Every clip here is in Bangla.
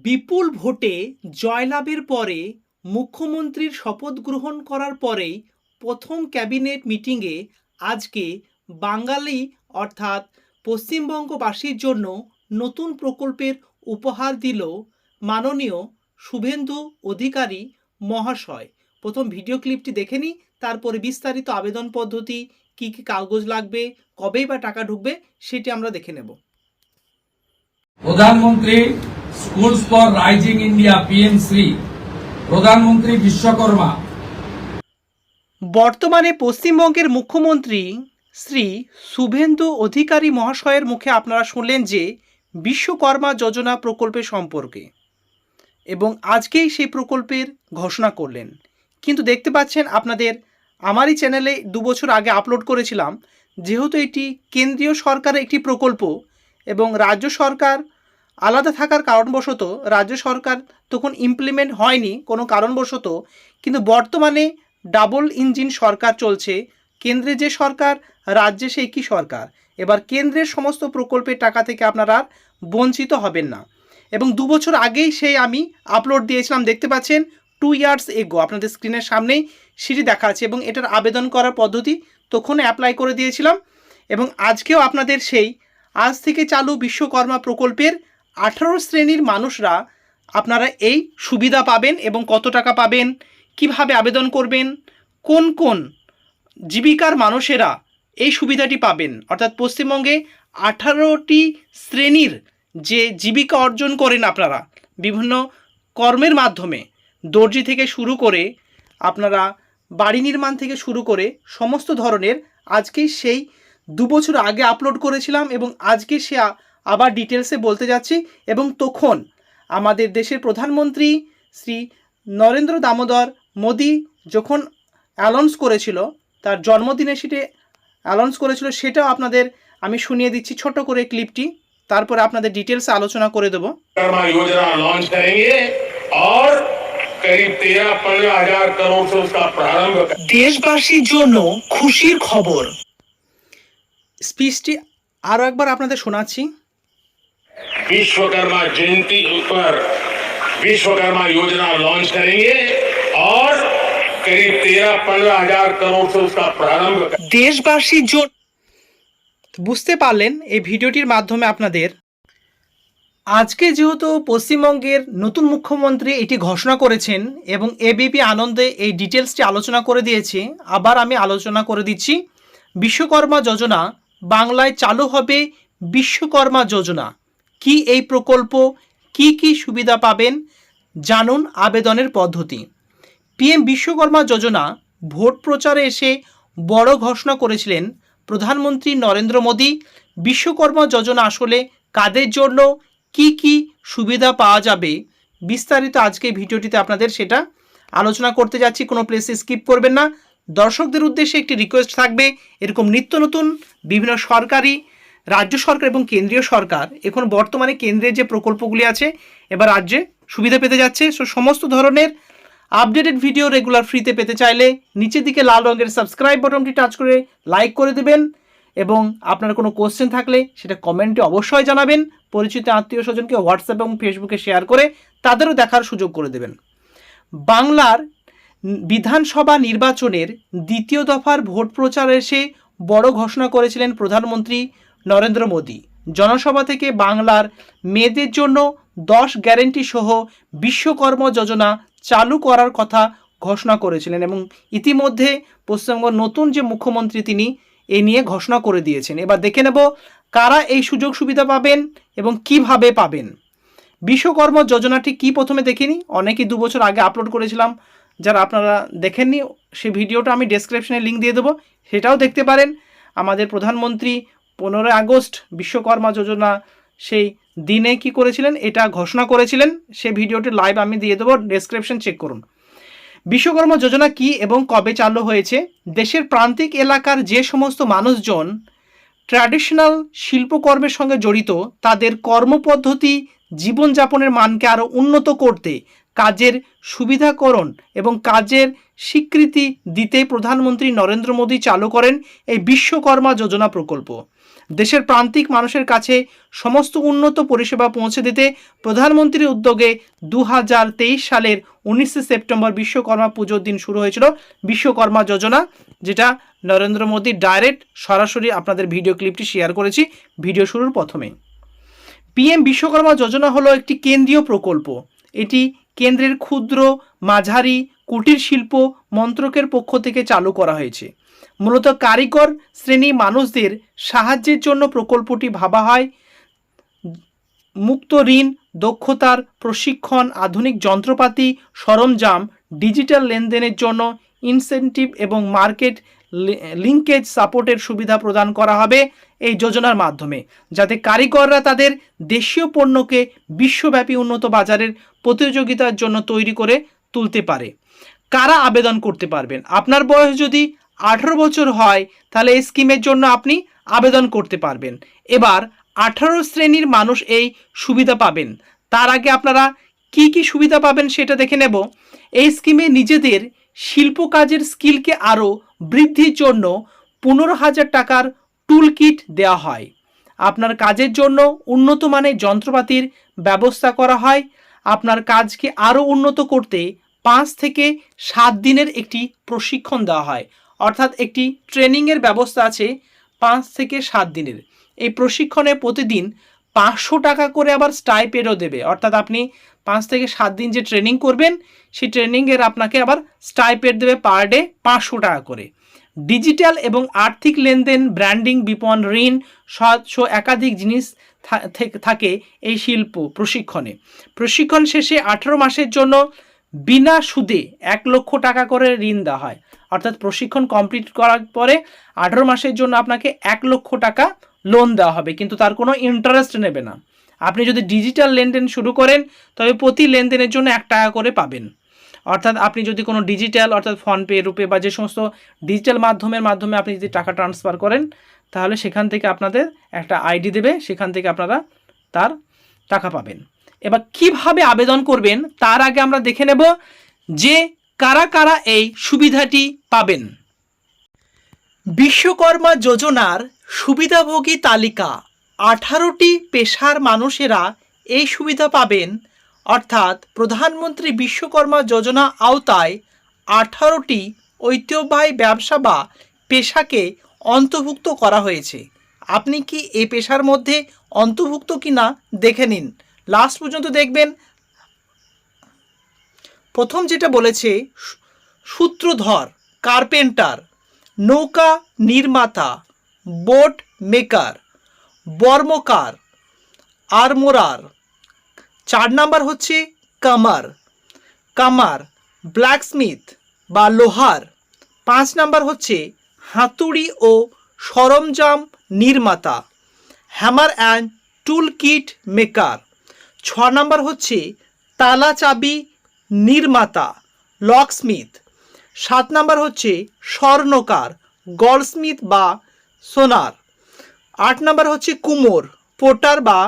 বিপুল ভোটে জয়লাভের পরে মুখ্যমন্ত্রীর শপথ গ্রহণ করার পরেই প্রথম ক্যাবিনেট মিটিংয়ে আজকে বাঙালি অর্থাৎ পশ্চিমবঙ্গবাসীর জন্য নতুন প্রকল্পের উপহার দিল মাননীয় শুভেন্দু অধিকারী মহাশয়। প্রথম ভিডিও ক্লিপটি দেখে নিই, তারপরে বিস্তারিত আবেদন পদ্ধতি, কী কী কাগজ লাগবে, কবেই বা টাকা ঢুকবে সেটি আমরা দেখে নেব। প্রধানমন্ত্রী স্কুলস ফর রাইজিং ইন্ডিয়া পিএম3 প্রধানমন্ত্রী বিশ্বকর্মা। বর্তমানে পশ্চিমবঙ্গের মুখ্যমন্ত্রী শ্রী শুভেন্দু অধিকারী মহাশয়ের মুখে আপনারা শুনলেন যে বিশ্বকর্মা যোজনা প্রকল্পের সম্পর্কে, এবং আজকেই সেই প্রকল্পের ঘোষণা করলেন। কিন্তু দেখতে পাচ্ছেন আপনাদের আমারই চ্যানেলে 2 বছর আগে আপলোড করেছিলাম, যেহেতু এটি কেন্দ্রীয় সরকারের একটি প্রকল্প এবং রাজ্য সরকার আলাদা থাকার কারণবশত রাজ্য সরকার তখন ইমপ্লিমেন্ট হয়নি কোনো কারণবশত, কিন্তু বর্তমানে ডাবল ইঞ্জিন সরকার চলছে। কেন্দ্রে যে সরকার, রাজ্যে সেই কি সরকার। এবার কেন্দ্রের সমস্ত প্রকল্পের টাকা থেকে আপনারা আর বঞ্চিত হবেন না। এবং 2 বছর আগেই সেই আমি আপলোড দিয়েছিলাম, দেখতে পাচ্ছেন 2 ইয়ার্স এগো, আপনাদের স্ক্রিনের সামনেই সেটি দেখা আছে। এবং এটার আবেদন করার পদ্ধতি তখন অ্যাপ্লাই করে দিয়েছিলাম। এবং আজকেও আপনাদের সেই আজ থেকে চালু বিশ্বকর্মা প্রকল্পের 18 শ্রেণীর মানুষরা আপনারা এই সুবিধা পাবেন। এবং কত টাকা পাবেন, কিভাবে আবেদন করবেন, কোন কোন জীবিকার মানুষেরা এই সুবিধাটি পাবেন, অর্থাৎ পশ্চিমবঙ্গে 18টি শ্রেণীর যে জীবিকা অর্জন করেন আপনারা বিভিন্ন কর্মের মাধ্যমে, দর্জি থেকে শুরু করে আপনারা বাড়ি নির্মাণ থেকে শুরু করে সমস্ত ধরনের, আজকেই সেই 2 বছর আগে আপলোড করেছিলাম এবং আজকে সে আবার ডিটেলসে বলতে যাচ্ছি। এবং তখন আমাদের দেশের প্রধানমন্ত্রী শ্রী নরেন্দ্র দামোদর মোদি যখন অ্যানাউন্স করেছিল, তার জন্মদিনে সেটি অ্যানাউন্স করেছিল, সেটাও আপনাদের আমি শুনিয়ে দিচ্ছি ছোট করে ক্লিপটি, তারপরে আপনাদের ডিটেলসে আলোচনা করে দেব। योजना लॉन्च करेंगे और करीब 13-15 हजार करोड़ से उसका प्रारंभ। দেশবাসীর জন্য খুশির খবর। স্পিচটি আরও একবার আপনাদের শোনাচ্ছি। विश्वकर्मा जयंती पर विश्वकर्मा योजना लॉन्च करेंगे और करीब 13-15 हजार करोड़ से उसका प्रारंभ। দেশবাসীর জন্য, বুঝতে পারলেন এই ভিডিওটির মাধ্যমে আপনাদের, আজকে যেহেতু পশ্চিমবঙ্গের নতুন মুখ্যমন্ত্রী এটি ঘোষণা করেছেন এবং এবিপি আনন্দে এই ডিটেলসটি আলোচনা করে দিয়েছে, আবার আমি আলোচনা করে দিচ্ছি। বিশ্বকর্মা যোজনা বাংলায় চালু হবে। বিশ্বকর্মা যোজনা কি, এই প্রকল্প কি কি সুবিধা পাবেন জানুন, আবেদনের পদ্ধতি। পিএম বিশ্বকর্মা যোজনা ভোট প্রচারে এসে বড় ঘোষণা করেছিলেন প্রধানমন্ত্রী নরেন্দ্র মোদী। বিশ্বকর্মা যোজনা আসলে কাদের জন্য, কি কি সুবিধা পাওয়া যাবে, বিস্তারিত আজকে ভিডিওটিতে আপনাদের সেটা আলোচনা করতে যাচ্ছি। কোনো প্লেসে স্কিপ করবেন না। দর্শকদের উদ্দেশ্যে একটি রিকোয়েস্ট থাকবে, এরকম নিত্য নতুন বিভিন্ন সরকারি, রাজ্য সরকার এবং কেন্দ্রীয় সরকার, এখন বর্তমানে কেন্দ্রের যে প্রকল্পগুলি আছে এবার রাজ্যে সুবিধা পেতে যাচ্ছে। সো সমস্ত ধরনের আপডেটেড ভিডিও রেগুলার ফ্রিতে পেতে চাইলে নিচের দিকে লাল রঙের সাবস্ক্রাইব বাটনটি টাচ করে লাইক করে দেবেন। এবং আপনার কোনো কোশ্চেন থাকলে সেটা কমেন্টে অবশ্যই জানাবেন। পরিচিত আত্মীয় স্বজনকে হোয়াটসঅ্যাপ এবং ফেসবুকে শেয়ার করে তাদেরও দেখার সুযোগ করে দেবেন। বাংলার বিধানসভা নির্বাচনের 2য় দফার ভোট প্রচারে এসে বড় ঘোষণা করেছিলেন প্রধানমন্ত্রী নরেন্দ্র মোদী। জনসভা থেকে বাংলার মেয়েদের জন্য 10 গ্যারেন্টি সহ বিশ্বকর্মা যোজনা চালু করার কথা ঘোষণা করেছিলেন। এবং ইতিমধ্যে পশ্চিমবঙ্গ নতুন যে মুখ্যমন্ত্রী তিনি এ নিয়ে ঘোষণা করে দিয়েছেন। এবার দেখে নেব কারা এই সুযোগ সুবিধা পাবেন এবং কিভাবে পাবেন। বিশ্বকর্মা যোজনাটি কি প্রথমে দেখিনি, অনেকেই 2 বছর আগে আপলোড করেছিলাম, যারা আপনারা দেখেননি সেই ভিডিওটা আমি ডেসক্রিপশনে লিঙ্ক দিয়ে দেবো, সেটাও দেখতে পারেন। আমাদের প্রধানমন্ত্রী 15 আগস্ট বিশ্বকর্মা যোজনা সেই দিনে কি করেছিলেন এটা ঘোষণা করেছিলেন, সেই ভিডিওটি লাইভ আমি দিয়ে দেবো, ডেসক্রিপশন চেক করুন। বিশ্বকর্মা যোজনা কি এবং কবে চালু হয়েছে। দেশের প্রান্তিক এলাকার যে সমস্ত মানুষজন ট্র্যাডিশনাল শিল্পকর্মের সঙ্গে জড়িত, তাদের কর্মপদ্ধতি, জীবনযাপনের মানকে আরও উন্নত করতে, কাজের সুবিধাকরণ এবং কাজের স্বীকৃতি দিতে প্রধানমন্ত্রী নরেন্দ্র মোদী চালু করেন এই বিশ্বকর্মা যোজনা প্রকল্প। দেশের প্রান্তিক মানুষের কাছে সমস্ত উন্নত পরিষেবা পৌঁছে দিতে প্রধানমন্ত্রীর উদ্যোগে 2023 সালের 19 সেপ্টেম্বর বিশ্বকর্মা পুজোর দিন শুরু হয়েছিল বিশ্বকর্মা যোজনা, যেটা নরেন্দ্র মোদী ডাইরেক্ট সরাসরি আপনাদের ভিডিও ক্লিপটি শেয়ার করেছি ভিডিও শুরুর প্রথমে। পিএম বিশ্বকর্মা যোজনা হলো একটি কেন্দ্রীয় প্রকল্প। এটি কেন্দ্রের ক্ষুদ্র, মাঝারি, কুটির শিল্প মন্ত্রকের পক্ষ থেকে চালু করা হয়েছে। মূলত কারিগর শ্রেণী মানুষদের সাহায্যের জন্য প্রকল্পটি ভাবা হয়। মুক্ত ঋণ, দক্ষতার প্রশিক্ষণ, আধুনিক যন্ত্রপাতি, সরঞ্জাম, ডিজিটাল লেনদেনের জন্য ইনসেনটিভ এবং মার্কেট লিঙ্কেজ সাপোর্টের সুবিধা প্রদান করা হবে এই যোজনার মাধ্যমে, যাতে কারিগররা তাদের দেশীয় পণ্যকে বিশ্বব্যাপী উন্নত বাজারের প্রতিযোগিতার জন্য তৈরি করে তুলতে পারে। কারা আবেদন করতে পারবেন? আপনার বয়স যদি 18 বছর হয় তাহলে এই স্কিমের জন্য আপনি আবেদন করতে পারবেন। এবার 18 শ্রেণীর মানুষ এই সুবিধা পাবেন। তার আগে আপনারা কি কি সুবিধা পাবেন সেটা দেখে নেব। এই স্কিমে নিজেদের শিল্প কাজের স্কিলকে আরও বৃদ্ধির জন্য 15,000 টাকার টুল কিট দেওয়া হয়। আপনার কাজের জন্য উন্নত মানের যন্ত্রপাতির ব্যবস্থা করা হয়। আপনার কাজকে আরও উন্নত করতে 5 থেকে 7 দিনের একটি প্রশিক্ষণ দেওয়া হয়, অর্থাৎ একটি ট্রেনিংয়ের ব্যবস্থা আছে 5 থেকে 7 দিনের। এই প্রশিক্ষণে প্রতিদিন 500 টাকা করে আবার স্টাইপেন্ডও দেবে, অর্থাৎ আপনি 5 থেকে 7 দিন যে ট্রেনিং করবেন সেই ট্রেনিংয়ের আপনাকে আবার স্টাইপেন্ড দেবে পার ডে 500 টাকা করে। ডিজিটাল এবং আর্থিক লেনদেন, ব্র্যান্ডিং, বিপণন, ঋণ সহ একাধিক জিনিস থাকে এই শিল্প প্রশিক্ষণে। প্রশিক্ষণ শেষে 18 মাসের জন্য বিনা সুদে 1 লক্ষ টাকা করে ঋণ দেওয়া হয়, অর্থাৎ প্রশিক্ষণ কমপ্লিট করার পরে 18 মাসের জন্য আপনাকে 1 লক্ষ টাকা লোন দেওয়া হবে, কিন্তু তার কোনো ইন্টারেস্ট নেবে না। আপনি যদি ডিজিটাল লেনদেন শুরু করেন তবে প্রতি লেনদেনের জন্য 1 টাকা করে পাবেন। অর্থাৎ আপনি যদি কোনো ডিজিটাল, অর্থাৎ ফোনপে, রুপে বা যে সমস্ত ডিজিটাল মাধ্যমে আপনি যদি টাকা ট্রান্সফার করেন তাহলে সেখান থেকে আপনাদের একটা আইডি দেবে, সেখান থেকে আপনারা তার টাকা পাবেন। এবার কিভাবে আবেদন করবেন তার আগে আমরা দেখে নেব যে কারা কারা এই সুবিধাটি পাবেন। বিশ্বকর্মা যোজনার সুবিধাভোগী তালিকা 18টি পেশার মানুষেরা এই সুবিধা পাবেন, অর্থাৎ প্রধানমন্ত্রী বিশ্বকর্মা যোজনা আওতায় 18টি ঐতিহ্যবাহী ব্যবসা বা পেশাকে অন্তর্ভুক্ত করা হয়েছে। আপনি কি এই পেশার মধ্যে অন্তর্ভুক্ত কিনা দেখে নিন, লাস্ট পর্যন্ত দেখবেন। প্রথম যেটা বলেছে, সূত্রধর, কার্পেন্টার, নৌকা নির্মাতা, বোট মেকার, বর্মকার, আর্মোরার। 4 নাম্বার হচ্ছে কামার, ব্ল্যাকস্মিথ বা লোহার। 5 নাম্বার হচ্ছে হাতুড়ি ও সরঞ্জাম নির্মাতা, hammer and tool kit maker. 6 number হচ্ছে তালা চাবি নির্মাতা, লকস্মিথ। 7 নাম্বার হচ্ছে স্বর্ণকার, গলস্মিথ বা সোনার। 8 নাম্বার হচ্ছে কুমোর, পোটার বা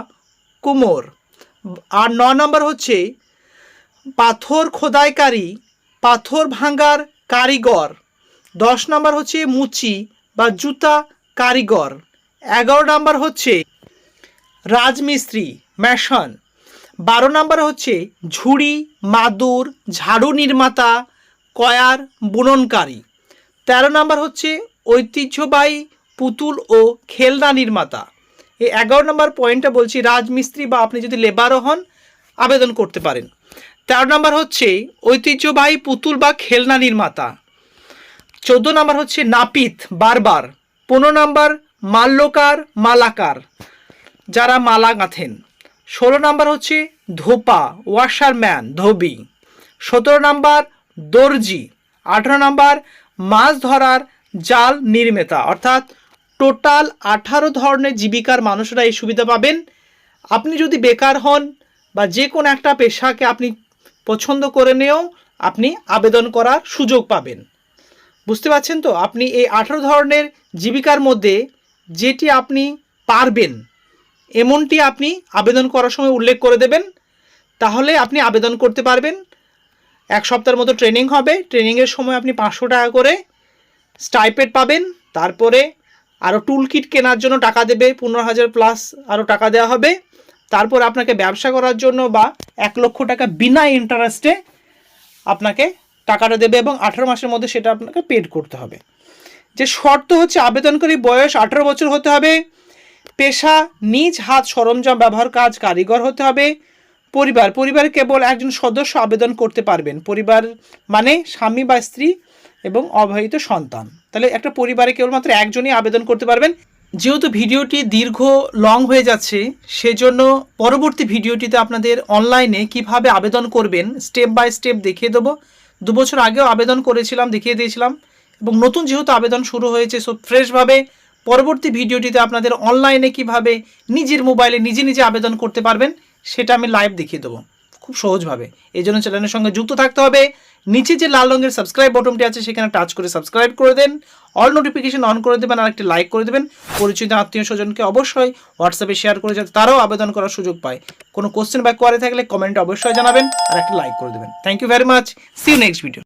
কুমোর। আর 9 নাম্বার হচ্ছে পাথর খোদাইকারী, পাথর ভাঙার কারিগর। 10 নাম্বার হচ্ছে মুচি বা জুতা কারিগর। 11 নাম্বার হচ্ছে রাজমিস্ত্রি, মেশন। 12 নাম্বার হচ্ছে ঝুড়ি, মাদুর, ঝাড়ু নির্মাতা, কয়ার বুননকারী। 13 নাম্বার হচ্ছে ঐতিহ্যবাহী পুতুল ও খেলনা নির্মাতা। এই 11 নম্বর পয়েন্টটা বলছি, রাজমিস্ত্রি বা আপনি যদি লেবারও হন আবেদন করতে পারেন। 13 নম্বর হচ্ছে ঐতিহ্যবাহী পুতুল বা খেলনা নির্মাতা। 14 নম্বর হচ্ছে নাপিত, বারবার। 15 নম্বর মাল্যকার, মালাকার, যারা মালা গাঁথেন। 16 নম্বর হচ্ছে ধোপা, ওয়াশারম্যান, ধোবি। 17 নম্বর দর্জি। 18 নম্বর মাছ ধরার জাল নির্মাতা। অর্থাৎ টোটাল 18 ধরনের জীবিকার মানুষরা এই সুবিধা পাবেন। আপনি যদি বেকার হন বা যে কোনো একটা পেশাকে আপনি পছন্দ করে নিয়েও আপনি আবেদন করার সুযোগ পাবেন। বুঝতে পারছেন তো? আপনি এই 18 ধরনের জীবিকার মধ্যে যেটি আপনি পারবেন এমনটি আপনি আবেদন করার সময় উল্লেখ করে দেবেন, তাহলে আপনি আবেদন করতে পারবেন। 1 সপ্তাহের মতো ট্রেনিং হবে। ট্রেনিংয়ের সময় আপনি 500 টাকা করে স্টাইপেন্ড পাবেন। তারপরে আরও টুল কিট কেনার জন্য টাকা দেবে, 15,000 প্লাস আরও টাকা দেওয়া হবে। তারপর আপনাকে ব্যবসা করার জন্য বা 1 লক্ষ টাকা বিনা ইন্টারেস্টে আপনাকে টাকাটা দেবে এবং 18 মাসের মধ্যে সেটা আপনাকে পেড করতে হবে। যে শর্ত হচ্ছে আবেদনকারী বয়স 18 বছর হতে হবে, পেশা নিজ হাত সরঞ্জাম ব্যবহার কাজ কারিগর হতে হবে, পরিবারে কেবল একজন সদস্য আবেদন করতে পারবেন। পরিবার মানে স্বামী বা স্ত্রী এবং অবিবাহিত সন্তান। তাহলে একটা পরিবারে কেবলমাত্র একজনই আবেদন করতে পারবেন। যেহেতু ভিডিওটি লং হয়ে যাচ্ছে, সেজন্য পরবর্তী ভিডিওটিতে আপনাদের অনলাইনে কিভাবে আবেদন করবেন স্টেপ বাই স্টেপ দেখিয়ে দেবো। 2 বছর আগেও আবেদন করেছিলাম, দেখিয়ে দিয়েছিলাম, এবং নতুন যেহেতু আবেদন শুরু হয়েছে, সো ফ্রেশভাবে পরবর্তী ভিডিওটিতে আপনাদের অনলাইনে কিভাবে নিজের মোবাইলে নিজে আবেদন করতে পারবেন সেটা আমি লাইভ দেখিয়ে দেবো খুব সহজভাবে। এই জন্য চ্যানেলের সঙ্গে যুক্ত থাকতে হবে। নিচে যে লাল রঙের সাবস্ক্রাইব বটনটি আছে সেখানে টাচ করে সাবস্ক্রাইব করে দেন, অল নোটিফিকেশন অন করে দেবেন, আর একটি লাইক করে দেবেন। পরিচিত আত্মীয় স্বজনকে অবশ্যই হোয়াটসঅ্যাপে শেয়ার করে যাতে তারাও আবেদন করার সুযোগ পায়। কোনো কোশ্চেন বা কোয়ারি থাকলে কমেন্টে অবশ্যই জানাবেন আর একটা লাইক করে দেবেন। Thank you very much, see you next video.